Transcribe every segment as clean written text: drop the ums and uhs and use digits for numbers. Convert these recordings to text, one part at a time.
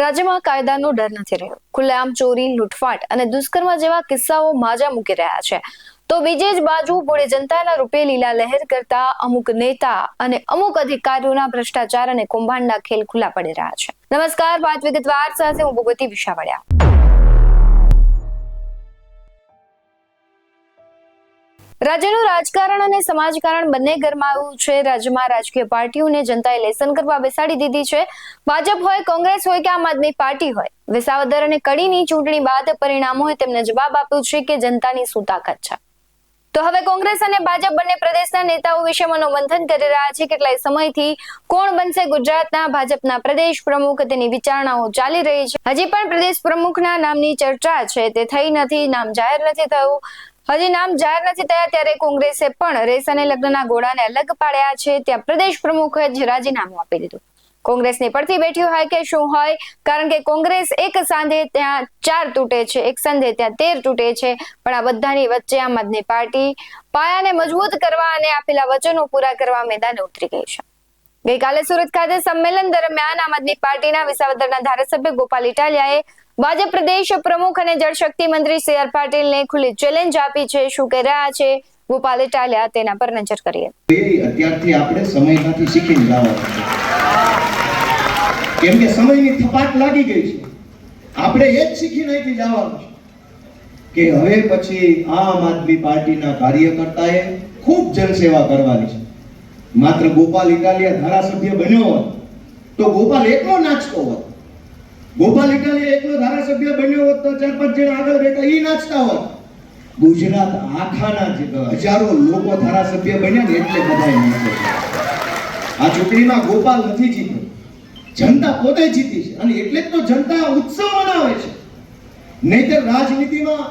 રાજ્યમાં કાયદાનો ડર નથી રહ્યો. ખુલ્લેઆમ ચોરી, લૂંટફાટ અને દુષ્કર્મ જેવા કિસ્સાઓ માજા મૂકી રહ્યા છે. તો બીજી જ બાજુ ભોળી જનતાના રૂપે લીલા લહેર કરતા અમુક નેતા અને અમુક અધિકારીઓના ભ્રષ્ટાચાર અને કૌભાંડના ખેલ ખુલ્લા પડી રહ્યા છે. નમસ્કાર, વાત વિગતવાર સાથે હું ભગવતી વિશાવડિયા. રાજ્યનું રાજકારણ અને સમાજકારણ બંને ગરમાયું છે. રાજ્યમાં રાજકીય પાર્ટીઓને જનતાએ લેસન કરવા બેસાડી દીધી છે. ભાજપ હોય, કોંગ્રેસ હોય કે આમ આદમી પાર્ટી હોય, વિસાવદર અને કડીની ચૂંટણી બાદ પરિણામોએ તેમને જવાબ આપ્યો છે કે જનતાની શું તાકાત છે. તો હવે કોંગ્રેસ અને ભાજપ બંને પ્રદેશના નેતાઓ વિશે મનોમંથન કરી રહ્યા છે. કેટલાય સમયથી કોણ બનશે ગુજરાતના ભાજપના પ્રદેશ પ્રમુખ તેની વિચારણાઓ ચાલી રહી છે. હજી પણ પ્રદેશ પ્રમુખના નામની ચર્ચા છે તે થઈ નથી, નામ જાહેર નથી થયું. હજી નામ જાહેર નથી થયા ત્યારે કોંગ્રેસે પણ રેસ અને લગ્નના ઘોડાને અલગ પાડ્યા છે. ત્યાં પ્રદેશ પ્રમુખે જ રાજીનામું આપી દીધું. કોંગ્રેસની પડતી બેઠી હોય કે શું હોય, કારણ કે કોંગ્રેસ એક સાંધે ત્યાં 4 તૂટે છે, એક સાંધે ત્યાં 13 તૂટે છે. પણ આ બધાની વચ્ચે આમ આદમી પાર્ટી પાયાને મજબૂત કરવા અને આપેલા વચનો પૂરા કરવા મેદાને ઉતરી ગઈ છે. ગઈકાલે સુરત ખાતે સંમેલન દરમિયાન આમ આદમી પાર્ટીના વિસાવદરના ધારાસભ્ય ગોપાલ ઇટાલિયાએ ભાજપ પ્રદેશ પ્રમુખ અને જળશક્તિ મંત્રી સી.આર. પાટીલને ખુલ્લી ચેલેન્જ આપી છે. શું કહી રહ્યા છે ગોપાલ ઇટાલિયા, તેના પર નજર કરીએ. અત્યારથી આપણે સમયમાંથી શીખીને જવાનું છે, કેમ કે સમયની થપાટ લાગી ગઈ છે. આપણે એ જ શીખીને અહીંથી જવાનું છે કે હવે પછી આમ આદમી પાર્ટીના કાર્યકર્તાએ ખૂબ જનસેવા કરવાની છે. માત્ર ગોપાલ ઇટાલિયા ધારાસભ્ય બન્યો હોત તો ગોપાલ એકલો નાચતો હોત. ગોપાલ ઇટાલિયા એકલો ધારાસભ્ય બન્યો હોત તો 4-5 જણા આગળ બેઠા ઈ નાચતા હોત. ગુજરાત આખાના હજારો લોકો ધારાસભ્ય બન્યા ને એટલે બધાય નાચે. આ ચૂંટણીમાં ગોપાલ નથી જીત્યો, જનતા પોતે જીતી છે અને એટલે જ તો જનતા ઉત્સવ મનાવે છે. નહીંતર રાજનીતિમાં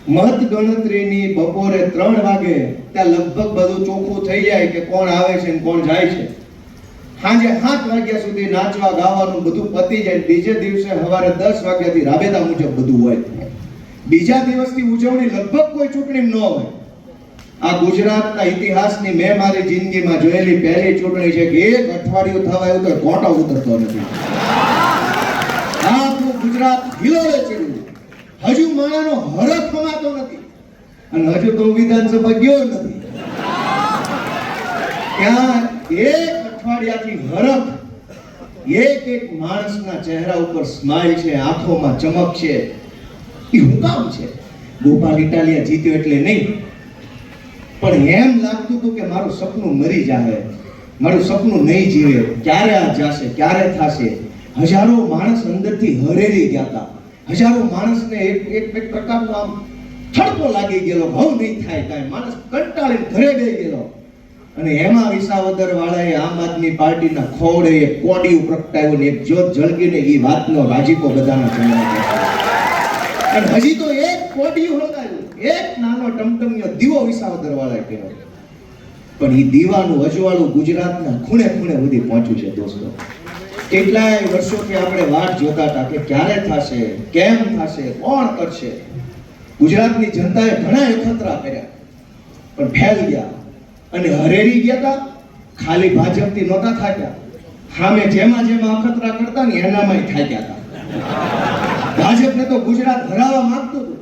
મત ગણતરીની બપોરે 3 વાગે ત્યાં લગભગ બધું ચોખ્ખું થઈ જાય કે કોણ આવે છે ને કોણ જાય છે. સાંજે 7 વાગ્યા સુધી નાચવા ગાવાનું બધું પતી જાય. બીજે દિવસે સવારે 10 વાગ્યાથી રાબેતા મુજબ બધું હોય. બીજા દિવસની ઉજવણી લગભગ કોઈ ચૂંટણી ન હોય. આ ગુજરાતના ઇતિહાસની મેં મારી જિંદગીમાં જોયેલી પહેલી ચૂંટણી છે કે 1 અઠવાડિયું થવા આવ્યું તો કોટો ઉતરતો નથી. આખું ગુજરાત હિલોળે ચડ્યું. હજુ માણાનો હરખ ખમાતો નથી અને હજુ તો વિધાનસભા ગયો નથી. ત્યાં 1 અઠવાડિયાથી હરખ, એક માણસના ચહેરા ઉપર સ્માઈલ છે, આંખોમાં ચમક છે. એ હું કામ છે? ગોપાલ ઇટાલિયા જીત્યો એટલે નહીં, પણ એમ લાગતું હતું કે મારું સપનું મરી જાય, મારું સપનું નહીં જીવે. ક્યારે આ જાશે, ક્યારે થશે? હજારો માણસ અંદરથી હરેરી ગયા હતા. હજારો માણસને એક પ્રકારનો આમ થડકો લાગી ગયેલો, ભાવ નહીં થાય કાંઈ. માણસ કંટાળીને ઘરે ગઈ ગયેલો. અને એમાં વિસાવદર વાળાએ આમ આદમી પાર્ટીના ખોડે એક કોડિયું પ્રગટાવ્યું ને એક જ્યોત જળગીને એ વાતનો રાજીપો બધાના ચહેરા. અને હજી તો એક કોડિયું હળગાવ્યું, એક નાનો ટમટમિયો દીવો વિસાવદર વાળાએ કર્યો. પણ એ દીવાનું અજવાળું ગુજરાતના ખૂણે ખૂણે સુધી પહોંચ્યું છે. દોસ્તો, કેટલાય વર્ષોથી આપણે વાટ જોતા હતા કે ક્યારે થશે, કેમ થશે, કોણ કરશે. ગુજરાતની જનતાએ ઘણા એકત્રા કર્યા પણ ફેલ ગયા અને હરેરી ગયા હતા. ખાલી ભાજપથી નહોતા થાક્યા, સામે જેમાં અખતરા કરતા ને એનામાંય થાક્યા હતા. ભાજપને તો ગુજરાત હરાવવા માંગતું હતું.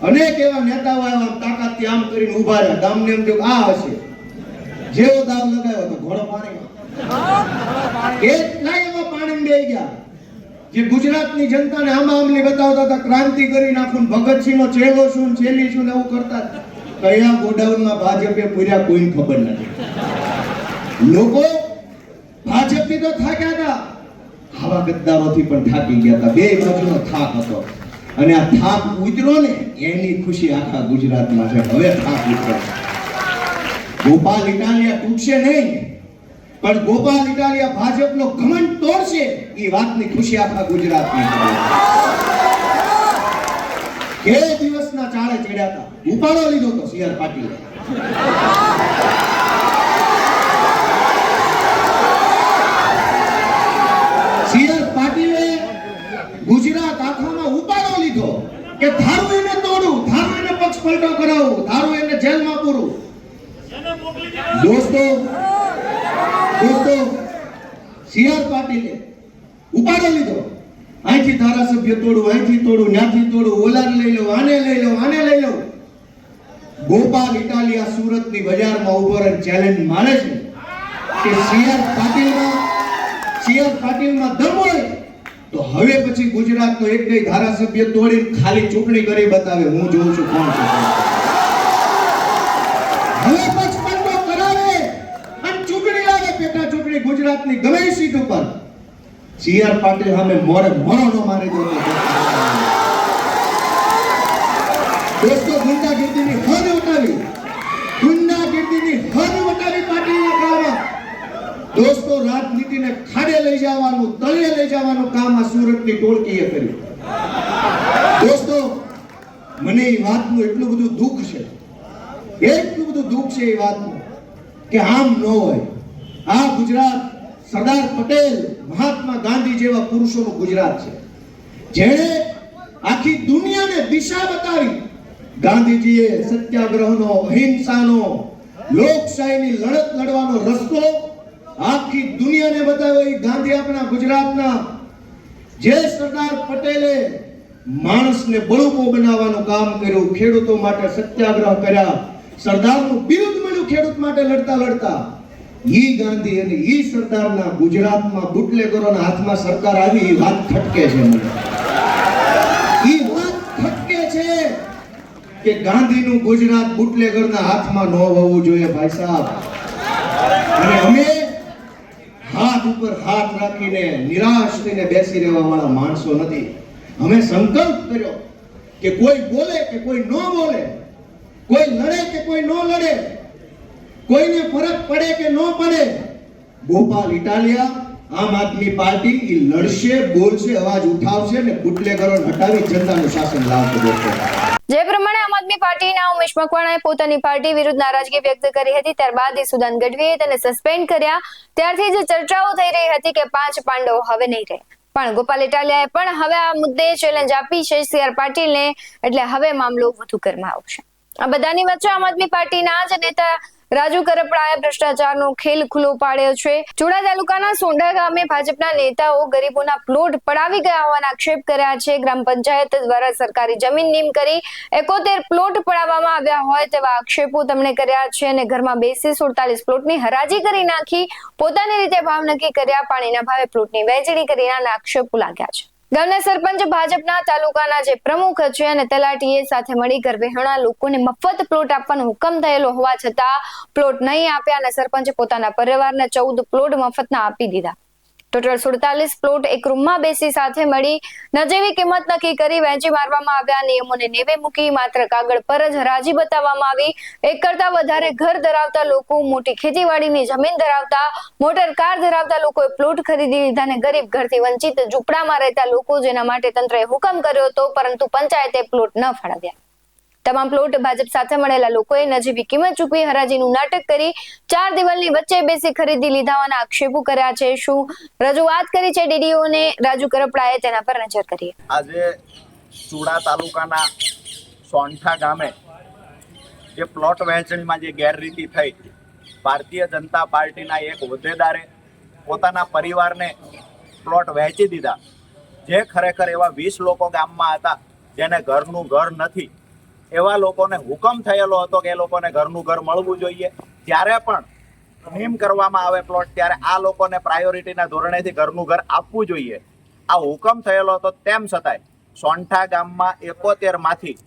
અનેક એવા નેતાઓ આવ્યા, તાકાતથી આમ કરીને ઉભા રહ્યા. ગામને એમ થયું આ હશે. જેવો દાવ લગાવ્યો તો ઘોડો પાણીમાં. કેટલાય એવા પાણીમાં બેહી ગયા જે ગુજરાતની જનતાને આમલી બતાવતા હતા, ક્રાંતિ કરી નાખું, ભગતસિંહનો ચેલો શું, ચેલી શું એવું કરતા. કયા ગોડાઉનમાં ભાજપે પૂર્યા કોઈને ખબર નથી. લોકો ભાજપથી તો થાક્યા હતા, આવા ગદ્દારોથી પણ થાકી ગયા હતા. બે બાજુનો થાક હતો અને આ થાક ઉતર્યો ને એની ખુશી આખા ગુજરાતમાં છે. હવે થાક ઉતર્યો. ગોપાલ ઇટાલિયા તૂટશે નહીં, પણ ગોપાલ ઇટાલિયા ભાજપનો ઘમંડ તોડશે એ વાતની ખુશી આખા ગુજરાતની છે. કે દિવસના ચાળે ચડ્યા હતા, ઉપાડો લીધો તો સી.આર. પાટીલે. સી.આર. પાટીલે ગુજરાત આખામાં ઉપાડો લીધો કે ધારું એને તોડું, ધારું એને પક્ષ પલટો કરાવું, ધારું એને જેલમાં પૂરું. દોસ્તો સી.આર. પાટીલે ઉપાડો લીધો, અહીંથી ધારાસભ્ય તોડું, અહીંથી તોડું, ત્યાંથી તોડું, ઓલાને લઈ લઉં, આને લઈ લઉં, આને લઈ લઉં. ગોપાલ ઇટાલિયા સુરતની બજારમાં ઉભો રહીને ચેલેન્જ મારે છે કે સીઆર પાટીલમાં દમ હોય તો હવે પછી ગુજરાતનો એક કઈ ધારાસભ્ય તોડીને ખાલી ચૂંટણી કરી બતાવે. હું જોઉં છું કોણ છે. હવે 55 કરાવે અને ચૂંટણી લાગે, પેટા ચૂંટણી ગુજરાતની ગમે એ સીટ ઉપર સીઆર પાટીલ સામે મોરો નો મારી દો. દોસ્તો, ગુંડાગીરીની હદ વટાવી પાટીલના કામમાં. દોસ્તો, રાજનીતિને ખાડે લઈ જવાનું, તળિયે લઈ જવાનું કામ આ સુરતની ટોળકીએ કર્યું. દોસ્તો, મને એ વાતનું એટલું બધું દુઃખ છે એ વાતનું કે આમ ન હોય. આ ગુજરાત સરદાર પટેલ, મહાત્મા ગાંધી જેવા પુરુષોનું ગુજરાત છે, જેણે આખી દુનિયાને દિશા બતાવી. ગાંધીજીએ સત્યાગ્રહનો, અહિંસાનો, લોકશાહીની લડત લડવાનો રસ્તો આખી દુનિયાને બતાવ્યો. એ ગાંધી આપણા ગુજરાતના. જે સરદાર પટેલે માણસને બળુકો બનાવવાનું કામ કર્યું, ખેડૂતો માટે સત્યાગ્રહ કર્યા, સરદારનું બિરુદ મળ્યું ખેડૂત માટે લડતા લડતા. ઈ ગાંધી અને ઈ સરદારના ગુજરાતમાં બુટલેગરોના હાથમાં સરકાર આવી. એ વાત ખટકે છે મને. ઈ વાત ખટકે છે કે ગાંધીનું ગુજરાત બુટલેગરના હાથમાં ન હોવું જોઈએ ભાઈ સાહેબ. અને અમે હાથ ઉપર હાથ રાખીને નિરાશ થઈને બેસી રહેવા વાળા માણસો નથી. અમે સંકલ્પ કર્યો કે કોઈ બોલે કે કોઈ ન બોલે, કોઈ લડે કે કોઈ ન લડે, કોઈને ફરક પડે કે ન પડે, ગોપાલ ઇટાલિયા, આમ આદમી પાર્ટી ઈ લડશે, બોલશે, અવાજ ઉઠાવશે અને બુટલેગરોને હટાવી જનતાનું શાસન લાવશે. જે પ્રમાણે આમ આદમી પાર્ટીના ઉમેશ મકવાણાએ પોતાની પાર્ટી વિરુદ્ધ નારાજગી વ્યક્ત કરી હતી, ત્યારબાદ ઈસુદાન ગઢવીએ તેને સસ્પેન્ડ કર્યા. ત્યારથી જ ચર્ચાઓ થઈ રહી હતી કે 5 પાંડવો હવે નહીં રહે. પણ ગોપાલ ઇટાલિયાએ પણ હવે આ મુદ્દે ચેલેન્જ આપી છે સીઆર પાટીલને, એટલે હવે મામલો વધુ ગરમાવશે. આ બધાની વચ્ચે આમ આદમી પાર્ટીના જ નેતા રાજુ કરપડાએ ભ્રષ્ટાચારનો ખેલ ખુલ્લો પાડ્યો છે. ચુડા તાલુકાના સોંઢા ગામે ભાજપના નેતાઓ ગરીબોના પ્લોટ પડાવી ગયા હોવાના આક્ષેપ કર્યા છે. ગ્રામ પંચાયત દ્વારા સરકારી જમીન નીમ કરી 71 પ્લોટ પડાવવામાં આવ્યા હોય તેવા આક્ષેપો તેમણે કર્યા છે અને ઘરમાં બેસી 47 પ્લોટની હરાજી કરી નાખી, પોતાની રીતે ભાવ નક્કી કર્યા, પાણીના ભાવે પ્લોટની વહેંચણી કર્યાના આક્ષેપો લાગ્યા છે. ગામના સરપંચ ભાજપના તાલુકાના જે પ્રમુખ છે અને તલાટીએ સાથે મળી ઘરવિહોણા લોકોને મફત પ્લોટ આપવાનો હુકમ થયેલો હોવા છતાં પ્લોટ નહીં આપ્યા અને સરપંચે પોતાના પરિવારને 14 પ્લોટ મફતના આપી દીધા. ટોટલ 47 પ્લોટ એક રૂમમાં બેસી સાથે મળી નજીવી કિંમત નક્કી કરી વહેંચી મારવામાં આવ્યા. નિયમોને નેવે મૂકી માત્ર કાગળ પર જ હરાજી બતાવવામાં આવી. એક કરતા વધારે ઘર ધરાવતા લોકો, મોટી ખેતીવાડીની જમીન ધરાવતા, મોટર કાર ધરાવતા લોકોએ પ્લોટ ખરીદી લીધા અને ગરીબ ઘરથી વંચિત ઝૂંપડામાં રહેતા લોકો, જેના માટે તંત્રએ હુકમ કર્યો હતો પરંતુ પંચાયતે પ્લોટ ન ફાળવ્યા. તમામ પ્લોટ ભાજપ સાથે મળેલા લોકોએ નજીવી કિંમત ચૂકવી હરાજીનું નાટક કરી 4 દિવાલની વચ્ચે બેસી ખરીદી લીધા હોવાના આક્ષેપો કર્યા છે. શું રજૂઆત કરી છે ડીડીઓને રાજુ કરપડાએ, તેના પર નજર કરીએ. આજે ચુડા તાલુકાના સોંઠા ગામે જે પ્લોટ વહેંચણીમાં જે ગેરરીતિ થઈ, ભારતીય જનતા પાર્ટીના એક હોદ્દેદારે પોતાના પરિવારને પ્લોટ વહેંચી દીધા. જે ખરેખર એવા 20 લોકો ગામમાં હતા જેને ઘરનું ઘર નથી, એવા લોકોને હુકમ થયેલો હતો કે એ લોકોને ઘરનું ઘર મળવું જોઈએ. ત્યારે પણ નીમ કરવામાં આવે પ્લોટ, ત્યારે આ લોકોને પ્રાયોરિટીના ધોરણેથી ઘરનું ઘર આપવું જોઈએ. આ હુકમ થયેલો હતો, તેમ છતાંય સોંઠા ગામમાં 71 માંથી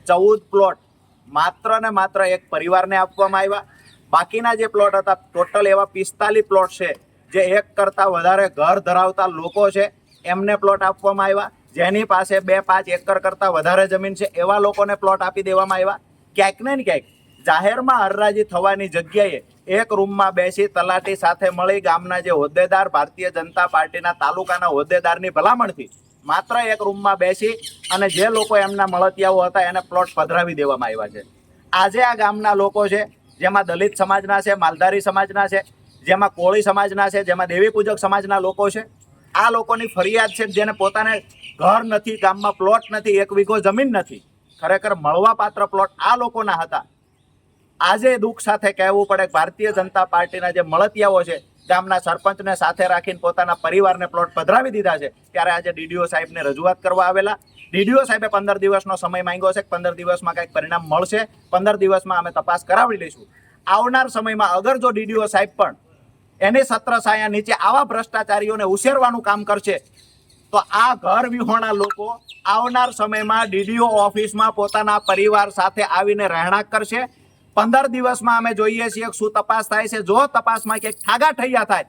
14 પ્લોટ માત્ર ને માત્ર એક પરિવારને આપવામાં આવ્યા. બાકીના જે પ્લોટ હતા, ટોટલ એવા 45 પ્લોટ છે જે એક કરતા વધારે ઘર ધરાવતા લોકો છે, એમને પ્લોટ આપવામાં આવ્યા. જેની પાસે 2-5 એકર કરતા વધારે જમીન છે એવા લોકોને પ્લોટ આપી દેવામાં આવ્યા. ક્યાંક ને ક્યાંક જાહેરમાં હરાજી થવાની જગ્યાએ એક રૂમમાં બેસી તલાટી સાથે મળી ગામના જે હોદ્દેદાર, ભારતીય જનતા પાર્ટીના તાલુકાના હોદ્દેદારની ભલામણથી માત્ર એક રૂમમાં બેસી અને જે લોકો એમના મળતિયાઓ હતા એને પ્લોટ પધરાવી દેવામાં આવ્યા છે. આજે આ ગામના લોકો છે, જેમાં દલિત સમાજના છે, માલધારી સમાજના છે, જેમાં કોળી સમાજના છે, જેમાં દેવી પૂજક સમાજના લોકો છે. આ લોકોની ફરિયાદ છે, જેને પોતાને ઘર નથી, ગામમાં પ્લોટ નથી, 1 વીઘો જમીન નથી, ખરેખર મળવા પાત્ર પ્લોટ આ લોકોના હતા. આજે દુઃખ સાથે કહેવું પડે ભારતીય જનતા પાર્ટીના જે મળતિયાઓ છે ગામના સરપંચને સાથે રાખીને પોતાના પરિવારને પ્લોટ પધરાવી દીધા છે, ત્યારે આજે ડીડીઓ સાહેબને રજૂઆત કરવા આવેલા. ડીડીઓ સાહેબે 15 દિવસનો સમય માંગ્યો છે. 15 દિવસમાં કંઈક પરિણામ મળશે. 15 દિવસમાં અમે તપાસ કરાવી લઈશું. આવનાર સમયમાં અગર જો ડીડીઓ સાહેબ પણ એની છત્ર છાયા નીચે આવા ભ્રષ્ટાચારીઓને ઉછેરવાનું કામ કરશે તો આ ઘર વિહોણા લોકો આવનાર સમયમાં ડીડીઓ ઓફિસમાં પોતાના પરિવાર સાથે આવીને રહેણાંક કરશે. 15 દિવસમાં અમે જોઈએ છીએ શું તપાસ થાય છે. જો તપાસમાં ક્યાંક ઠાગા ઠૈયા થાય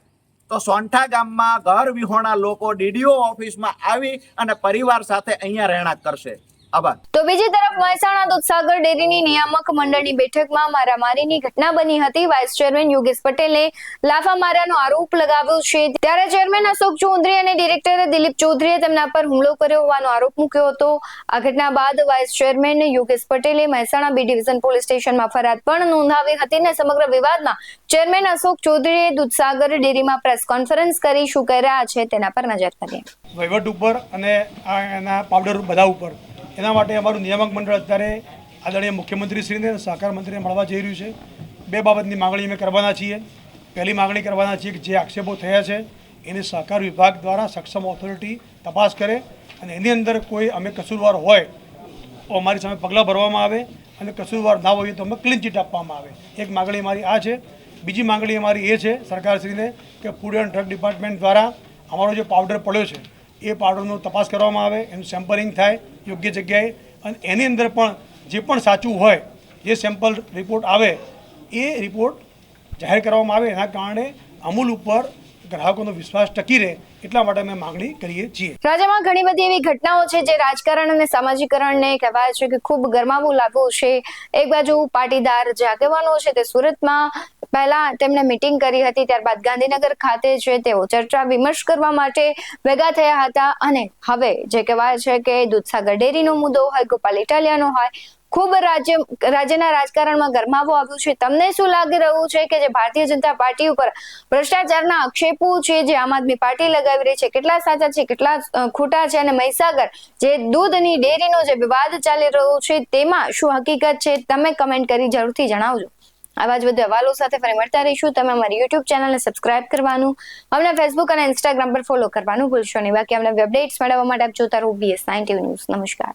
તો સોંઠા ગામમાં ઘર વિહોણા લોકો ડીડીઓ ઓફિસમાં આવી અને પરિવાર સાથે અહીંયા રહેણાંક કરશે. આભાર. તો બીજી તરફ મહેસાણા દૂધસાગર ડેરીની નિયામક મંડળની બેઠકમાં મારામારીની ઘટના બની હતી. વાઇસ ચેરમેન યોગેશ પટેલે લાફા માર્યાનો આરોપ લગાવ્યો છે, ત્યારે ચેરમેન અશોક ચૌધરી અને ડિરેક્ટર દિલીપ ચૌધરીએ તેમના પર હુમલો કર્યો હોવાનો આરોપ મૂક્યો હતો. આ ઘટના બાદ વાઇસ ચેરમેન યોગેશ પટેલે મહેસાણા બી ડિવિઝન પોલીસ સ્ટેશનમાં ફરિયાદ પણ નોંધાવી હતી અને સમગ્ર વિવાદમાં ચેરમેન અશોક ચૌધરીએ દૂધસાગર ડેરીમાં પ્રેસ કોન્ફરન્સ કરી શું કહી રહ્યા છે તેના પર નજર કરીએ. વહીવટ ઉપર અને એના પાવડર બધા ઉપર એના માટે અમારું નિયામક મંડળ અત્યારે આદરણીય મુખ્યમંત્રીશ્રીને સહકાર મંત્રીને મળવા જઈ રહ્યું છે. બે બાબતની માગણી અમે કરવાના છીએ. પહેલી માગણી કરવાના છીએ કે જે આક્ષેપો થયા છે એની સહકાર વિભાગ દ્વારા સક્ષમ ઓથોરિટી તપાસ કરે અને એની અંદર કોઈ અમે કસૂરવાર હોય તો અમારી સામે પગલાં ભરવામાં આવે અને કસૂરવાર ના હોય તો અમે ક્લીન ચીટ આપવામાં આવે. એક માગણી અમારી આ છે. બીજી માગણી અમારી એ છે સરકારશ્રીને કે ફૂડ એન્ડ ડ્રગ ડિપાર્ટમેન્ટ દ્વારા અમારો જે પાવડર પડ્યો છે એ પાવડરનો તપાસ કરવામાં આવે, એનું સેમ્પલિંગ થાય યોગ્ય જગ્યાએ અને એની અંદર પણ જે પણ સાચું હોય જે સેમ્પલ રિપોર્ટ આવે એ રિપોર્ટ જાહેર કરવામાં આવે. એના કારણે અમૂલ ઉપર ગ્રાહકોનો વિશ્વાસ ટકી રહે એટલા માટે અમે માગણી કરીએ છીએ. રાજ્યમાં ઘણી બધી એવી ઘટનાઓ છે જે રાજકારણ અને સામાજિકરણને કહેવાય છે કે ખૂબ ગરમાવું લાગ્યું છે. એક બાજુ પાટીદાર જે આગેવાનો છે તે સુરતમાં પહેલા તેમણે મીટિંગ કરી હતી, ત્યારબાદ ગાંધીનગર ખાતે છે તેઓ ચર્ચા વિમર્શ કરવા માટે ભેગા થયા હતા અને હવે જે કહેવાય છે કે દૂધસાગર ડેરીનો મુદ્દો હોય, ગોપાલ ઇટાલિયાનો હોય, ખૂબ રાજ્યના રાજકારણમાં ગરમાવો આવ્યું છે. તમને શું લાગી રહ્યું છે કે જે ભારતીય જનતા પાર્ટી ઉપર ભ્રષ્ટાચારના આક્ષેપો છે જે આમ આદમી પાર્ટી લગાવી રહી છે કેટલા સાચા છે કેટલા ખોટા છે અને મહીસાગર જે દૂધની ડેરીનો જે વિવાદ ચાલી રહ્યો છે તેમાં શું હકીકત છે તમે કમેન્ટ કરી જરૂરથી જણાવજો. આવા જ વધુ અહેવાલો સાથે ફરી મળતા રહીશું. તમે અમારી યુટ્યુબ ચેનલને સબસ્ક્રાઇબ કરવાનું, અમને ફેસબુક અને ઇન્સ્ટાગ્રામ પર ફોલો કરવાનું ભૂલશો નહીં. બાકી અમને અપડેટ્સ મેળવવા માટે આપ જોતા રહો BS9 TV ન્યૂઝ. નમસ્કાર.